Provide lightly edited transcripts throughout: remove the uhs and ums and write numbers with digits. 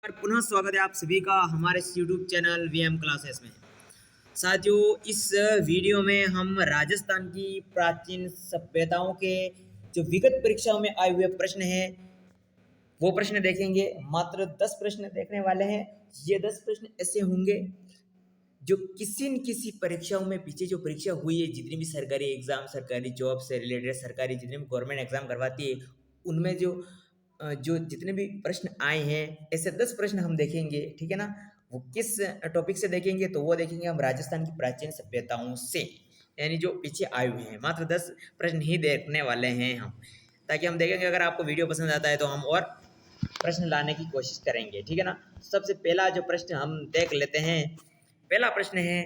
और पुनः स्वागत है आप सभी का हमारे इस यूट्यूब चैनल वीएम क्लासेस में। साथियों, इस वीडियो में हम राजस्थान की प्राचीन सभ्यताओं के जो विगत परीक्षाओं में आए हुए प्रश्न हैं वो प्रश्न देखेंगे। मात्र 10 प्रश्न देखने वाले हैं। ये 10 प्रश्न ऐसे होंगे जो किसी न किसी परीक्षाओं में पीछे जो परीक्षा हुई है, जितनी भी सरकारी एग्जाम, सरकारी जॉब से रिलेटेड, सरकारी जितने भी गवर्नमेंट एग्जाम करवाती है, उनमें जो जितने भी प्रश्न आए हैं, ऐसे 10 प्रश्न हम देखेंगे। ठीक है ना। वो किस टॉपिक से देखेंगे, तो वो देखेंगे हम राजस्थान की प्राचीन सभ्यताओं से, यानी जो पीछे आए हुए हैं। मात्र 10 प्रश्न ही देखने वाले हैं हम, ताकि हम देखेंगे अगर आपको वीडियो पसंद आता है तो हम और प्रश्न लाने की कोशिश करेंगे। ठीक है ना। सबसे पहला जो प्रश्न हम देख लेते हैं, पहला प्रश्न है,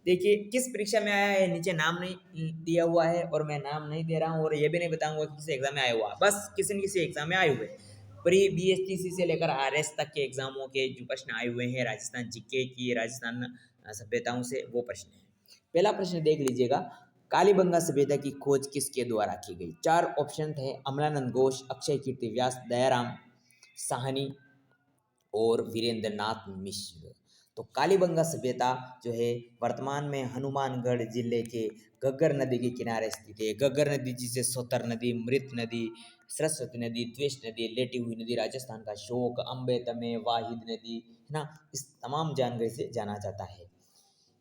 देखिए किस परीक्षा में आया है। नीचे नाम नहीं दिया हुआ है और मैं नाम नहीं दे रहा हूँ और ये भी नहीं बताऊंगा किस एग्जाम में आया हुआ, बस किसी न किसी एग्जाम में आए हुए। प्री बीएसटीसी से लेकर आरएस तक के एग्जामों के जो प्रश्न आए हुए हैं राजस्थान जीके की, राजस्थान सभ्यताओं से, वो प्रश्न है। पहला प्रश्न देख लीजिएगा, कालीबंगा सभ्यता की खोज किसके द्वारा की गई। 4 ऑप्शन थे, अमलानंद घोष, अक्षय कीर्ति व्यास, दयाराम साहनी और वीरेंद्र नाथ मिश्र। तो कालीबंगा सभ्यता जो है वर्तमान में हनुमानगढ़ जिले के घग्गर नदी के किनारे स्थित है। घग्गर नदी जिसे सोतर नदी, मृत नदी, सरस्वती नदी, द्वेष नदी, लेटी हुई नदी, राजस्थान का शोक, अम्बे तमे, वाहिद नदी, है ना, इस तमाम जानकारी से जाना जाता है।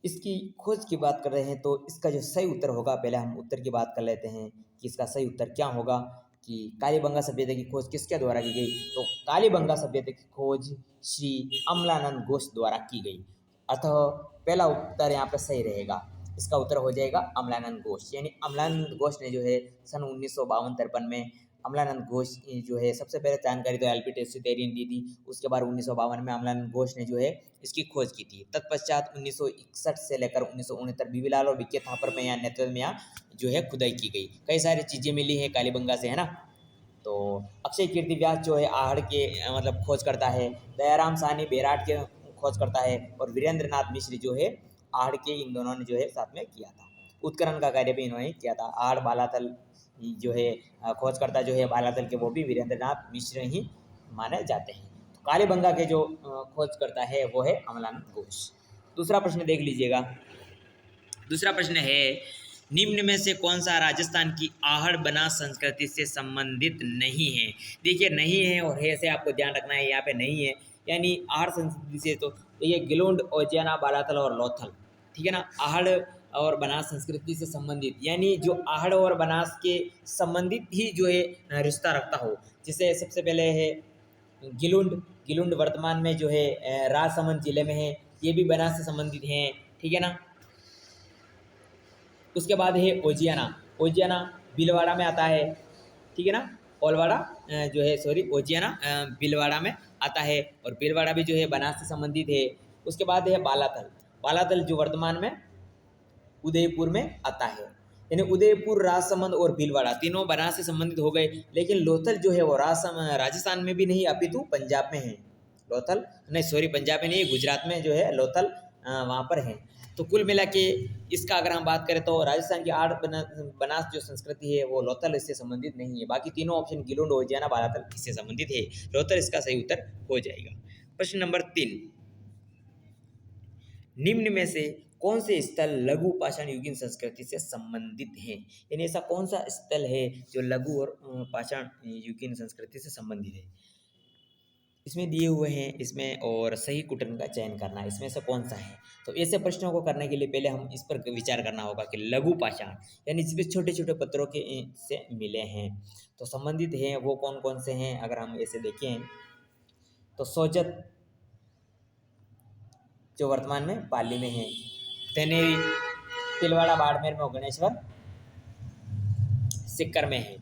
इसकी खोज की बात कर रहे हैं तो इसका जो सही उत्तर होगा, पहले हम उत्तर की बात कर लेते हैं कि इसका सही उत्तर क्या होगा कि कालीबंगा सभ्यता की खोज किसके द्वारा की गई। तो कालीबंगा सभ्यता की खोज श्री अमलानंद घोष द्वारा की गई। अतः पहला उत्तर यहाँ पर सही रहेगा। इसका उत्तर हो जाएगा अमलानंद घोष, यानी अमलानंद घोष ने जो है सन 1952-53 में अमलानंद घोष जो है सबसे पहले जानकारी तो एलपी टेस्टोटेरियन दी थी। उसके बाद 1952 में अमलानंद घोष ने जो है इसकी खोज की थी। तत्पश्चात 1961 से लेकर 1969 बीबीलाल और बीके थापर में यहाँ नेतृत्व में यहाँ जो है खुदाई की गई। कई सारी चीज़ें मिली हैं कालीबंगा से, है ना। तो अक्षय कीर्ति व्यास जो है आहड़ के मतलब खोज करता है, दयाराम साहनी बेराट के खोज करता है और वीरेंद्र नाथ मिश्र जो है आहड़ के, इन दोनों ने जो है साथ में किया था। उत्खनन का कार्य भी इन्होंने किया था। आहड़ बालातल जो है खोज करता जो है बालातल के, वो भी वीरेंद्र नाथ मिश्र ही माने जाते हैं। तो कालीबंगा के जो खोज करता है वो है अमलानंद घोष। दूसरा प्रश्न देख लीजिएगा। दूसरा प्रश्न है, निम्न में से कौन सा राजस्थान की आहड़ बनास संस्कृति से संबंधित नहीं है। देखिए नहीं है और है से आपको ध्यान रखना है, यहाँ पे नहीं है, यानी आहड़ संस्कृति से तो ये गिलोंड, ओजियाना, बालातल और लोथल। ठीक है ना। आहड़ और बनास संस्कृति से संबंधित, यानी जो आहड़ और बनास के संबंधित ही जो है रिश्ता रखता हो। जैसे सबसे पहले है गिलुंड। गिलुंड वर्तमान में जो है राजसमंद जिले में है, ये भी बनास से संबंधित हैं। ठीक है ना। उसके बाद है ओजियाना। ओजियाना भीलवाड़ा में आता है। ठीक है ना। ओलवाड़ा जो है सॉरी ओजियाना भीलवाड़ा में आता है और भीलवाड़ा भी जो है बनास से संबंधित है। उसके बाद है बालातल। बालातल जो वर्तमान में उदयपुर में आता है, यानी उदयपुर, राजसमंद और भीलवाड़ा तीनों बनास से संबंधित हो गए। लेकिन लोथल जो है वो राजस्थान में भी नहीं अपितु पंजाब में है। लोथल नहीं सॉरी पंजाब में नहीं, गुजरात में जो है लोथल वहाँ पर है। तो कुल मिला के इसका अगर हम बात करें तो राजस्थान की आड़ बनास जो संस्कृति है वो लोथल इससे संबंधित नहीं है। बाकी तीनों ऑप्शन गिलोंड, ओजियाना, बालातल इससे संबंधित है। लोथल इसका सही उत्तर हो जाएगा। प्रश्न नंबर 3, निम्न में से कौन से स्थल लघु पाषाण युगीन संस्कृति से संबंधित हैं। यानी ऐसा कौन सा स्थल है जो लघु और पाषाण युगीन संस्कृति से संबंधित है। इसमें दिए हुए हैं इसमें, और सही कुटन का चयन करना है, इसमें से कौन सा है। तो ऐसे प्रश्नों को करने के लिए पहले हम इस पर विचार करना होगा कि लघु पाषाण यानी जिसमें छोटे छोटे पत्थरों के से मिले हैं तो संबंधित हैं वो कौन कौन से हैं। अगर हम ऐसे देखें तो सोजत जो वर्तमान में पाली में है, तेनेरी, तिलवाड़ा बाड़मेर में, गणेश्वर सिक्कर में है।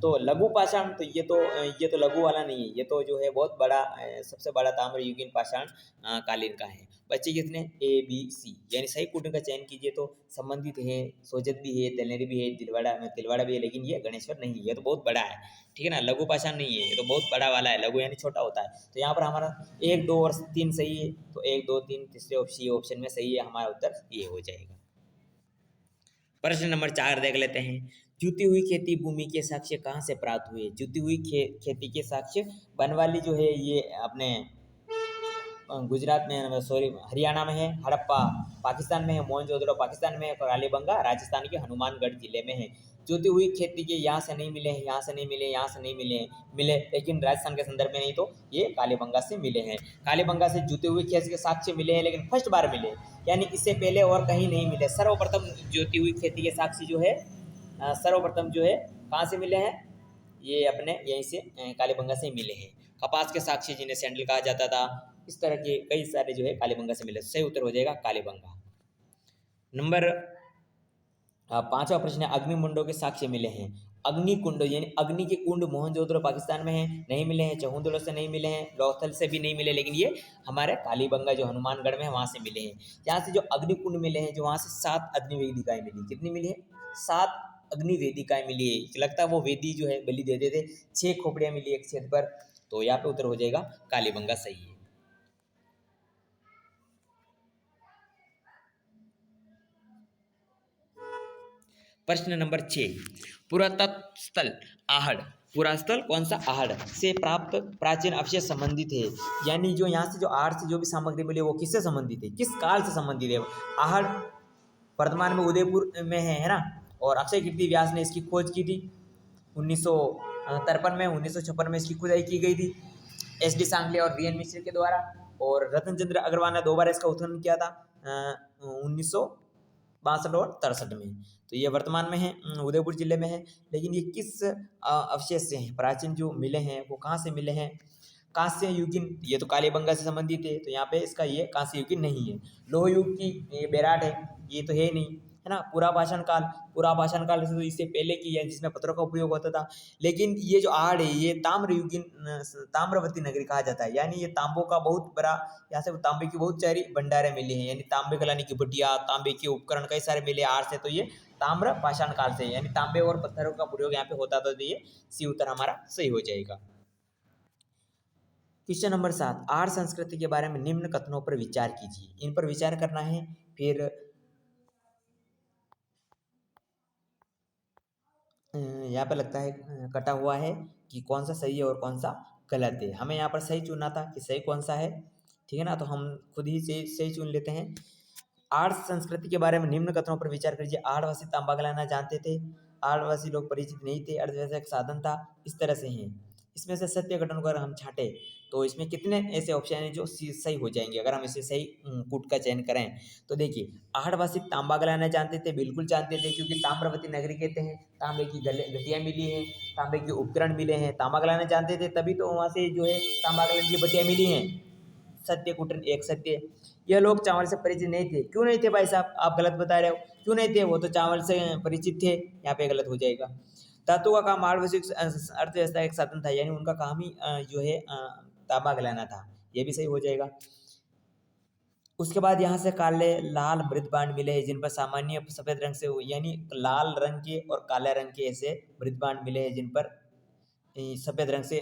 तो लघु पाषाण तो ये तो लघु वाला नहीं है, ये तो जो है बहुत बड़ा सबसे बड़ा ताम्र युगीन पाषाण कालीन का है। बच्चे कितने ए बी सी, यानी सही कुटन का चयन कीजिए तो संबंधित है। सोजत भी है, तेनेरी भी है, तिलवाड़ा भी है, लेकिन ये गणेश्वर नहीं है, ये तो बहुत बड़ा है। ठीक है ना। लघु पाषाण नहीं है, ये तो बहुत बड़ा वाला है। लघु यानी छोटा होता है। तो यहाँ पर हमारा 1, 2 और 3 सही है। तो 1, 2, 3 तीसरे ऑप्शन में सही है, हमारा उत्तर ये हो जाएगा। प्रश्न नंबर 4 देख लेते हैं। जुती हुई खेती भूमि के साक्ष्य कहाँ से प्राप्त हुए। जुती हुई खेती के साक्ष्य बनवाली जो है ये अपने गुजरात में, सॉरी हरियाणा में है, हड़प्पा पाकिस्तान में है, मोहनजोदड़ो पाकिस्तान में है, और कालीबंगा राजस्थान के हनुमानगढ़ जिले में है। जोती हुई खेती के यहाँ से नहीं मिले हैं, यहाँ से नहीं मिले, यहाँ से नहीं मिले हैं, मिले लेकिन राजस्थान के संदर्भ में नहीं, तो ये कालीबंगा से मिले हैं। कालीबंगा से जुते हुए खेती के साक्ष्य मिले हैं, लेकिन फर्स्ट बार मिले, यानी इससे पहले और कहीं नहीं मिले। सर्वप्रथम जोती हुई खेती के साक्ष्य जो है सर्वप्रथम जो है कहाँ से मिले हैं, ये अपने यहीं से कालीबंगा से मिले हैं। कपास के साक्ष्य जिन्हें सैंडल कहा जाता था, इस तरह के कई सारे जो है कालीबंगा से मिले। सही उत्तर हो जाएगा कालीबंगा। नंबर 5वां प्रश्न है, अग्निकुंडों के साक्ष्य मिले हैं। अग्निकुंड यानी अग्नि के कुंड मोहनजोदड़ो पाकिस्तान में है, नहीं मिले हैं। चहुंदड़ो से नहीं मिले हैं, लोथल से भी नहीं मिले, लेकिन ये हमारे कालीबंगा जो हनुमानगढ़ में है वहाँ से मिले हैं। यहाँ से जो अग्निकुंड मिले हैं, जो वहाँ से 7 अग्निवेदिकाएं मिली। कितनी मिली है? 7 अग्निवेदिकाएं मिली है। लगता है वो वेदी जो है बलि देते थे। 6 खोपड़ियाँ मिली एक छेद पर, तो यहाँ पे उत्तर हो जाएगा कालीबंगा सही है। प्रश्न नंबर 6, पुरातत्व स्थल आहड़, पुरास्थल कौन सा? आहड़ से प्राप्त प्राचीन अवशेष संबंधित है, यानी जो यहाँ से जो आहड़ से जो भी सामग्री मिली वो किससे संबंधित है, किस काल से संबंधित है? आहड़ वर्तमान में उदयपुर में है ना। और अक्षय कीर्ति व्यास ने इसकी खोज की थी 1953 में, 1956 में इसकी खुदाई की गई थी SD सांगले और VN मिश्र के द्वारा। और रतन चंद्र अग्रवाल ने 2 बार इसका उत्खनन किया था 1962 और 63 में। तो ये वर्तमान में है, उदयपुर जिले में है। लेकिन ये किस अवशेष से हैं? प्राचीन जो मिले हैं वो कहाँ से मिले हैं? कांस्य युगीन, ये तो कालीबंगा से संबंधित है, तो यहाँ पे इसका ये कांस्य युगीन नहीं है। लोह युग की ये बेराट है, ये तो है नहीं, है ना। पूरा भाषण काल, पूरा भाषण काल से तो इससे पहले की है, जिसमें पत्थरों का उपयोग होता था। लेकिन ये जो आहड़ है ये ताम्र युगीन, ताम्रवती नगरी कहा जाता है, यानी ये तांबों का बहुत बड़ा, यहाँ से तांबे की बहुत सारी भंडारें मिली हैं, यानी तांबे गलाने की भटिया, तांबे के उपकरण कई सारे मिले आहड़ से। तो ये ताम्र पाषाण काल से, यानी तांबे और पत्थरों का प्रयोग यहाँ पे होता था। तो ये सी उत्तर हमारा सही हो जाएगा। क्वेश्चन नंबर 7, आहड़ संस्कृति के बारे में निम्न कथनों पर विचार कीजिए। इन पर विचार करना है। फिर यहाँ पे लगता है कटा हुआ है कि कौन सा सही है और कौन सा गलत है। हमें यहाँ पर सही चुनना था कि सही कौन सा है, ठीक है ना। तो हम खुद ही से सही चुन लेते हैं। आहड़ संस्कृति के बारे में निम्न कथनों पर विचार कीजिए। आहड़वासी तांबा गलाना जानते थे, आहड़वासी लोग परिचित नहीं थे, अर्थव्यवस्था एक साधन था, इस तरह से हैं। इसमें से सत्य घटना को अगर हम छांटे तो इसमें कितने ऐसे ऑप्शन हैं जो सही हो जाएंगे अगर हम इसे सही कूट का चयन करें। तो देखिए, आहड़वासी तांबा गलाना जानते थे, बिल्कुल जानते थे, क्योंकि ताम्रवती नगरी कहते हैं, तांबे की घटियाँ मिली हैं, तांबे के उपकरण मिले हैं। तांबा गलाना जानते थे, तभी तो वहाँ से जो है तांबा गलाने की भटियाँ मिली हैं। सत्य कुटन एक सत्य। यह लोग चावल से परिचित नहीं थे। क्यों नहीं थे भाई साहब, आप गलत बता रहे हो। क्यों नहीं थे? वो तो चावल से परिचित थे, यहाँ पे गलत हो जाएगा। धातु का काम आहड़वासी अर्थव्यवस्था एक साधन था, यानी उनका काम ही जो है तांबा गलाना था, ये भी सही हो जाएगा। उसके बाद यहाँ से काले लाल मृदबांड मिले हैं, जिन पर सामान्य सफेद रंग से, यानी लाल रंग के और काले रंग के ऐसे मृदबांड मिले हैं जिन पर सफेद रंग से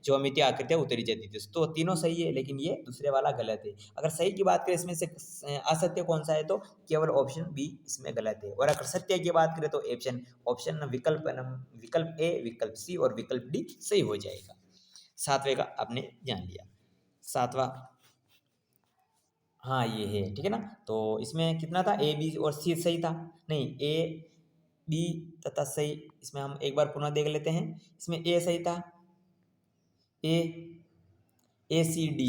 ज्योमेट्री आकृतियाँ उतरी जाती थी। तो तीनों सही है, लेकिन ये दूसरे वाला गलत है। अगर सही की बात करें इसमें से असत्य कौन सा है, तो केवल ऑप्शन बी इसमें गलत है। और अगर सत्य की बात करें तो ऑप्शन विकल्प ए, विकल्प सी और विकल्प डी सही हो जाएगा। 7वें का आपने जान लिया। 7वां, हाँ ये है, ठीक है ना। तो इसमें कितना था? A, B और C सही था? नहीं, A, B तथा सही। इसमें हम एक बार पुनः देख लेते हैं। इसमें A सही था, ACD,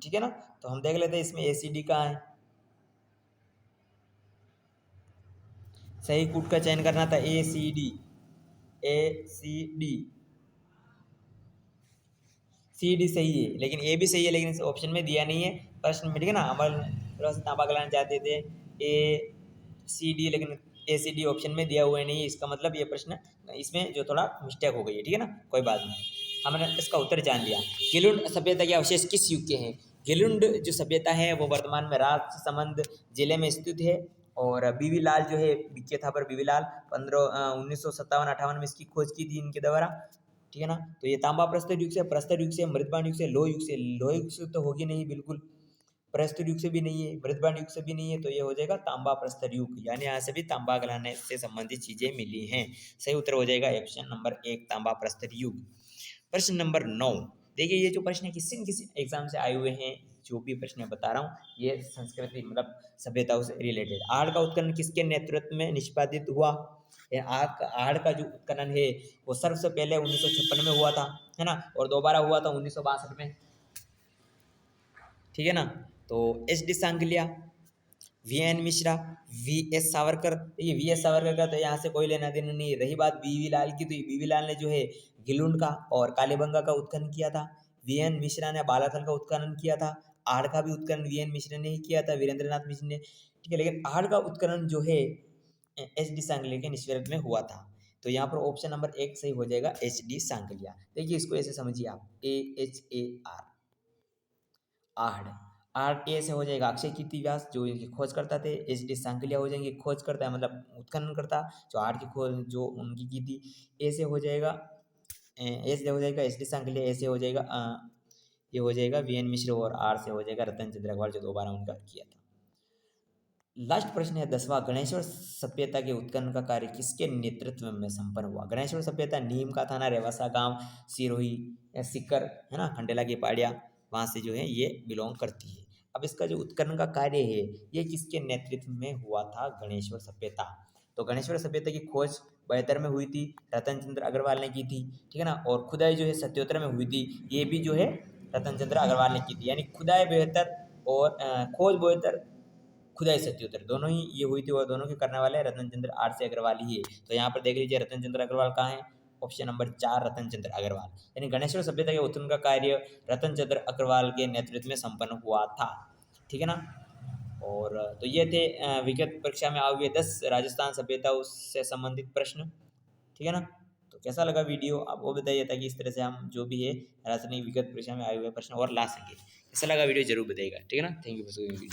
ठीक है ना। तो हम देख लेते हैं इसमें ACD कहाँ है। सही कूट का चयन करना था, ACD, CD सही है, लेकिन A भी सही है, लेकिन इस ऑप्शन में दिया नहीं है प्रश्न में, ठीक है ना। हमारे तांबा गलाना चाहते थे ACD, लेकिन ACD ऑप्शन में दिया हुआ नहीं है। इसका मतलब ये प्रश्न इसमें जो थोड़ा मिस्टेक हो गई है, ठीक है ना। कोई बात नहीं, हमने इसका उत्तर जान लिया। गेलुंड सभ्यता के अवशेष किस युग के हैं? गेलुंड जो सभ्यता है वो वर्तमान में राजसमंद जिले में स्थित है। और बीवी लाल जो है, विख्यात था पर बीवी लाल 1957-58 में इसकी खोज की थी इनके द्वारा, ठीक है ना। तो ये तांबा प्रस्तर युग से, मृदबांड युग से, लोह युग से तो होगी नहीं बिल्कुल, प्रस्तर युग से भी नहीं है, मृदबांड युग से भी नहीं है। तो ये हो जाएगा तांबा प्रस्तर युग, यानी यहाँ से भी तांबा गलाने से संबंधित चीजें मिली हैं। सही उत्तर हो जाएगा ऑप्शन नंबर 1, तांबा प्रस्तर युग। प्रश्न नंबर 9, देखिए ये जो प्रश्न है किसी एग्जाम से आए हुए हैं, जो भी प्रश्न मैं बता रहा हूँ ये संस्कृति मतलब सभ्यताओं से रिलेटेड। आड़ का उत्खनन किसके नेतृत्व में निष्पादित हुआ? आड़ का जो उत्खनन है वो सबसे पहले 1956 में हुआ था, है ना, और दोबारा हुआ था 1962 में, ठीक है ना। तो H D Sangliya, V N Mishra, V S Savarkar, ये वी एस सावरकर का तो यहाँ से कोई लेना देना नहीं। रही बात बीवी लाल की, तो बीवी लाल ने जो है गिलुंड का और कालीबंगा का उत्खनन किया था। वी एन मिश्रा ने बालाथल का उत्खनन किया था। आड़ का भी उत्खनन वी एन मिश्रा ने ही किया था, वीरेंद्रनाथ मिश्र ने, ठीक है। लेकिन आड़ का उत्खनन जो है एच डी सांगलिया के निष्कर्ष में हुआ था। तो यहाँ पर ऑप्शन नंबर 1 सही हो जाएगा, एच डी सांगलिया। देखिए इसको ऐसे समझिए आप, AHAR, आहड़। आर ए से हो जाएगा अक्षय कीर्ति व्यास जो इनकी खोज करता थे। एच डी सांकलिया हो जाएंगे खोज करता है मतलब उत्खनन करता, जो आड़ की खोज जो उनकी की थी। ए से हो जाएगा हो जाएगा एच डी सांकलिया। ए से हो जाएगा ये हो जाएगा वी एन मिश्र, और आर से हो जाएगा रतन चंद्र अग्रवाल जो दोबारा उनका किया था। लास्ट प्रश्न है 10वां, गणेश्वर सभ्यता के उत्खनन का कार्य किसके नेतृत्व में संपन्न हुआ? गणेश्वर सभ्यता नीम का थाना, रेवासा गांव, सिरोही या सिक्कर, है ना, खंडेला की पहाड़ियाँ, वहाँ से जो है ये बिलोंग करती है। अब इसका जो उत्खनन का कार्य है ये किसके नेतृत्व में हुआ था? गणेश्वर सभ्यता। तो गणेश्वर सभ्यता की खोज 72 में हुई थी, रतन चंद्र अग्रवाल ने की थी, ठीक है ना। और खुदाई जो है 77 में हुई थी, ये भी जो है रतन चंद्र अग्रवाल ने की थी। यानी खुदाई 72 और खोज 72, खुदाई 77 दोनों ही ये हुई थी, और दोनों के करने वाले रतन चंद्र आर से अग्रवाल ही है। तो यहाँ पर देख लीजिए रतन चंद्र अग्रवाल कहाँ है? ऑप्शन नंबर 4 रतन चंद्र अग्रवाल। यानी गणेश्वर सभ्यता के उत्खनन का कार्य रतन चंद्र अग्रवाल के नेतृत्व में संपन्न हुआ था, ठीक है ना। और तो ये थे विगत परीक्षा में आए हुए 10 राजस्थान सभ्यताओं से संबंधित प्रश्न, ठीक है ना। तो कैसा लगा वीडियो आप वो बताइए, ताकि इस तरह से हम जो भी है राजस्थान विगत परीक्षा में आए हुए प्रश्न और ला सके। कैसा लगा वीडियो जरूर बताइएगा, ठीक है ना। Thank you for